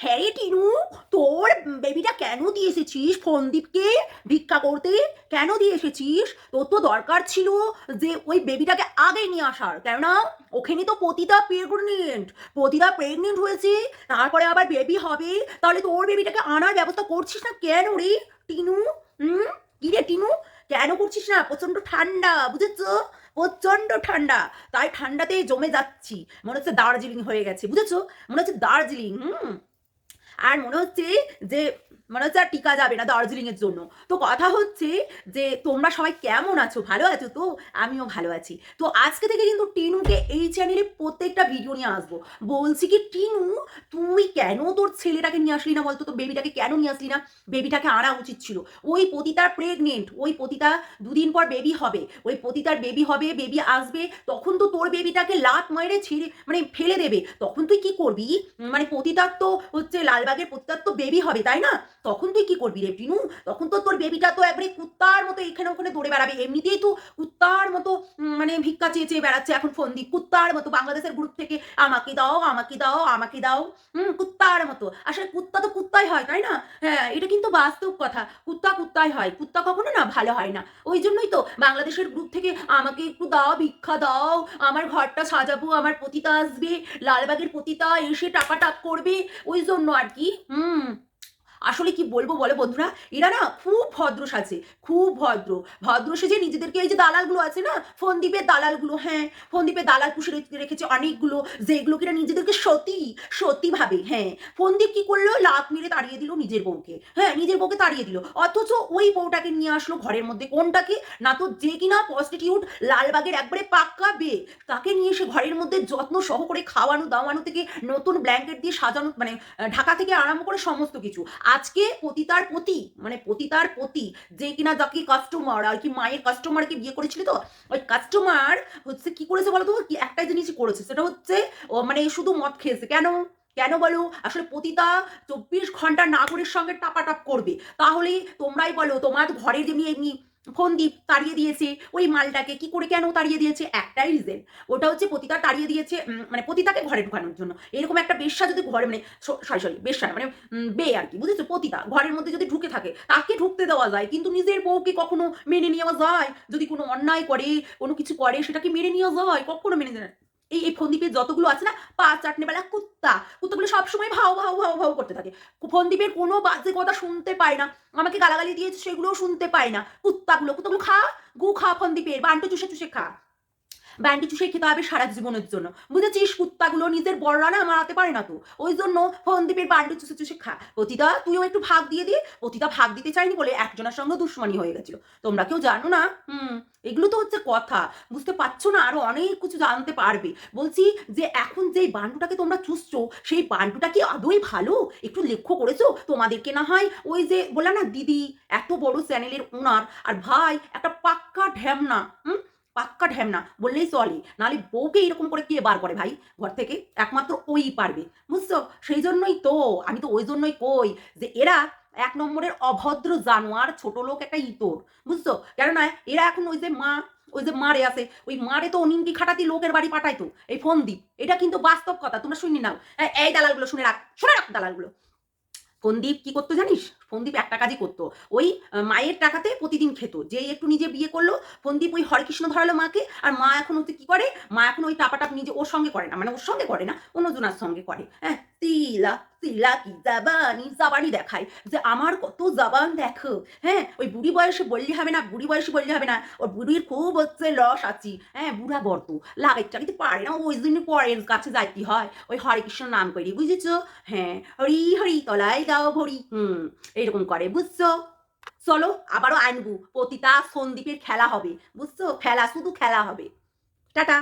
হ্যাঁ রে টিনু, তোর বেবিটা কেন দিয়ে এসেছিস ফোনদীপকে ভিক্ষা করতে? কেন দিয়ে এসেছিস? তোর তো দরকার ছিল যে ওই বেবিটাকে আগে নিয়ে আসার, কেননা ওখানে তো পতিতা প্রেগনেন্ট হয়েছে, তারপরে আবার বেবি হবে। তাহলে তোর বেবিটাকে আনার ব্যবস্থা করছিস না কেন রে টিনু? হুম, কি রে টিনু, কেন করছিস না? প্রচন্ড ঠান্ডা, বুঝেছো? প্রচন্ড ঠান্ডা, তাই ঠান্ডাতে জমে যাচ্ছি। মনে হচ্ছে দার্জিলিং হয়ে গেছে, বুঝেছো? মনে হচ্ছে দার্জিলিং। আর মনে হচ্ছে আর টিকা যাবে না দার্জিলিং এর জন্য। তো কথা হচ্ছে যে তোমরা সবাই কেমন আছো, ভালো আছো তো? আমিও ভালো আছি। তো আজকে থেকে কিন্তু টিনুকে এই চ্যানেলে প্রত্যেকটা ভিডিও নিয়ে আসবো। বলছি কি টিনু, তুই কেন তোর ছেলেটাকে নিয়ে আসলি না বলতো? তোর বেবিটাকে কেন নিয়ে আসলি না? বেবিটাকে আনা উচিত ছিল। ওই পতিতার প্রেগনেন্ট, ওই পতিতা দুদিন পর বেবি হবে, ওই পতিতার বেবি হবে, বেবি আসবে, তখন তো তোর বেবিটাকে লাত মেরে ছিঁড়ে মানে ফেলে দেবে। তখন তুই কি করবি? মানে পতিতার তো হচ্ছে লালবাগের পতিতার তো বেবি হবে, তাই না? তখন তুই কি করবি রে টিনু? তখন তো তোর বেবিটা তো একবারে কুত্তার মতো এখানে ওখানে দৌড়ে বেড়াবে। এমনিতেই তো কুত্তার মতো মানে ভিক্ষা চেয়ে চেয়ে বেড়াচ্ছে এখন ফন্দি, কুত্তার মতো বাংলাদেশের গ্রুপ থেকে আমাকে দাও, আমাকে দাও, আমাকে দাও। কুত্তার মতো। আসলে কুত্তা তো কুত্তাই হয়, তাই না? হ্যাঁ, এটা কিন্তু বাস্তব কথা। কুত্তা কুত্তাই হয়, কুত্তা কখনো না ভালো হয় না। ওই জন্যই তো বাংলাদেশের গ্রুপ থেকে আমাকে একটু দাও, ভিক্ষা দাও, আমার ঘরটা সাজাবো, আমার পতিতা আসবে, লালবাগের পতিতা এসে টাকা টাপ করবে, ওই জন্য আর কি। আসলে কি বলবো বলো বন্ধুরা, এরা না খুব ভদ্র সাজে, খুব ভদ্র সেজে নিজেদেরকে, এই যে দালালগুলো আছে না, ফোনদ্বীপের দালালগুলো, হ্যাঁ, ফোনদ্বীপের দালাল পুষে রেখেছে অনেকগুলো, যেগুলো কিনা নিজেদেরকে সতী সতী ভাবে। হ্যাঁ, ফোনদ্বীপ কি করলো, লাত মেরে তাড়িয়ে দিল নিজের বউকে, হ্যাঁ, নিজের বউকে তাড়িয়ে দিল, অথচ ওই বউটাকে নিয়ে আসলো ঘরের মধ্যে। কোনটাকে? না তো যে কিনা প্রস্টিটিউট, লালবাগের একবারে পাক্কা বে, তাকে নিয়ে এসে ঘরের মধ্যে যত্ন সহকারে খাওয়ানো দাওয়ানো থেকে নতুন ব্ল্যাঙ্কেট দিয়ে সাজানো, মানে ঢাকা থেকে আরম্ভ করে সমস্ত কিছু। আজকে পতিতার পতি যে কিনা যাকে কাস্টমার আর কি, মায়ের কাস্টমারকে বিয়ে করেছিল, তো ওই কাস্টমার হচ্ছে কি করেছে বলতো? কি একটা জিনিসই করেছে, সেটা হচ্ছে ও মানে শুধু মদ খেয়েছে। কেন? কেন বলো? আসলে পতিতা 24 ঘন্টা নাগরের সঙ্গে টাপাটাপ করবে। তাহলে তোমরাই বলো, তোমার ঘরে যেমনি এমনি ফোনদীপ তাড়িয়ে দিয়েছে ওই মালটাকে, কি করে কেন তাড়িয়ে দিয়েছে? একটাই রিজেন, ওটা হচ্ছে পতিতা তাড়িয়ে দিয়েছে মানে পতিতাকে ঘরে ঢুকানোর জন্য। এরকম একটা বেশ্যা যদি ঘরে, মানে সরি বেশ্যা মানে বে আর কি, বুঝেছো? পতিতা ঘরের মধ্যে যদি ঢুকে থাকে, তাকে ঢুকতে দেওয়া যায়, কিন্তু নিজের বউকে কখনো মেনে নেওয়া যায়? যদি কোনো অন্যায় করে, কোনো কিছু করে, সেটাকে মেনে নেওয়া যায়? কখনো মেনে নেয় না। এই ফোনদ্বীপের যতগুলো আছে না, পা চাটনে বেলা কুত্তাগুলো সবসময় ভাও ভাও ভাও ভাও করতে থাকে। ফোনদ্বীপের কোনো বাজে কথা শুনতে পায় না, আমাকে গালাগালি দিয়েছে সেগুলোও শুনতে পায় না। কুত্তাগুলো খা, গু খা, ফোনদ্বীপের বান্টু চুষে চুষে খা। ব্যান্ডি চুষে খেতে হবে সারা জীবনের জন্য, বুঝেছিস? কুত্তাগুলো নিজের বড়রা না মারাতে পারে না তো, ওই জন্য ফোনদ্বীপের বান্ডি চুষে চুষে খা। পতিতা তুইও একটু ভাগ দিয়ে দিয়ে, পতিতা ভাগ দিতে চাইনি বলে একজনের সঙ্গে দুশ্মনী হয়ে গেছিল। তোমরা কেউ জানো না? এগুলো তো হচ্ছে কথা, বুঝতে পারছো না? আরো অনেক কিছু জানতে পারবে। বলছি যে এখন যে বান্ডুটাকে তোমরা চুষছো, সেই বান্ডুটা কি আদৌ ভালো? একটু লক্ষ্য করেছো? তোমাদেরকে না হয় ওই যে বললাম না, দিদি এত বড় চ্যানেলের ওনার, আর ভাই একটা পাক্কা ঢ্যামনা, পাক্কা ঢ্যামনা বললেই চলে। নাহলে বউকে এরকম করে কে বার করে ভাই ঘর থেকে? একমাত্র ওই পারবে, বুঝছো? সেই জন্যই তো, আমি তো ওই জন্যই কই যে এরা 1 নম্বরের অভদ্র জানোয়ার, ছোট লোক একটা ইতর, বুঝছো? কেননা এরা এখন ওই যে মারে আছে, ওই মারে তো অনিন্দি খাটাতি লোকের বাড়ি পাঠাইতো এই ফোনদ্বীপ। এটা কিন্তু বাস্তব কথা, তোমরা শুনি নাও। এই দালালগুলো শুনে রাখ দালালগুলো। ফোনদীপ কি করতো জানিস? ফোনদীপ একটা কাজই করতো, ওই মায়ের টাকাতে প্রতিদিন খেত। যেই একটু নিজে বিয়ে করলো, ফোনদীপ ওই হরেকৃষ্ণ ধরালো মাকে, আর মা এখন হচ্ছে কি করে, মা এখন ওই টাপাটাপ নিজে ওর সঙ্গে করে না, মানে ওর সঙ্গে করে না, অন্যজনার সঙ্গে করে। হ্যাঁ, তিলা তিলা কি জাবানি জাবানি দেখায় যে আমার কত জাবান দেখো। হ্যাঁ, ওই বুড়ি বয়সে বললে হবে না, বুড়ি বয়সে বললে হবে না, ওর বুড়ির খুব হচ্ছে লস আছি। হ্যাঁ, বুড়া বর্ত লাগাইটা কিন্তু পারে না, ওই জন্য পরের কাছে যাইতে হয় ওই হরেকৃষ্ণ নাম করি, বুঝেছো? হ্যাঁ, হরি হরি তলায় যাও ভরি, এইরকম করে, বুঝছো? চলো আবারও আনবু, পতিতা সন্দীপের খেলা হবে, বুঝছো? খেলা, শুধু খেলা হবে। টাটা।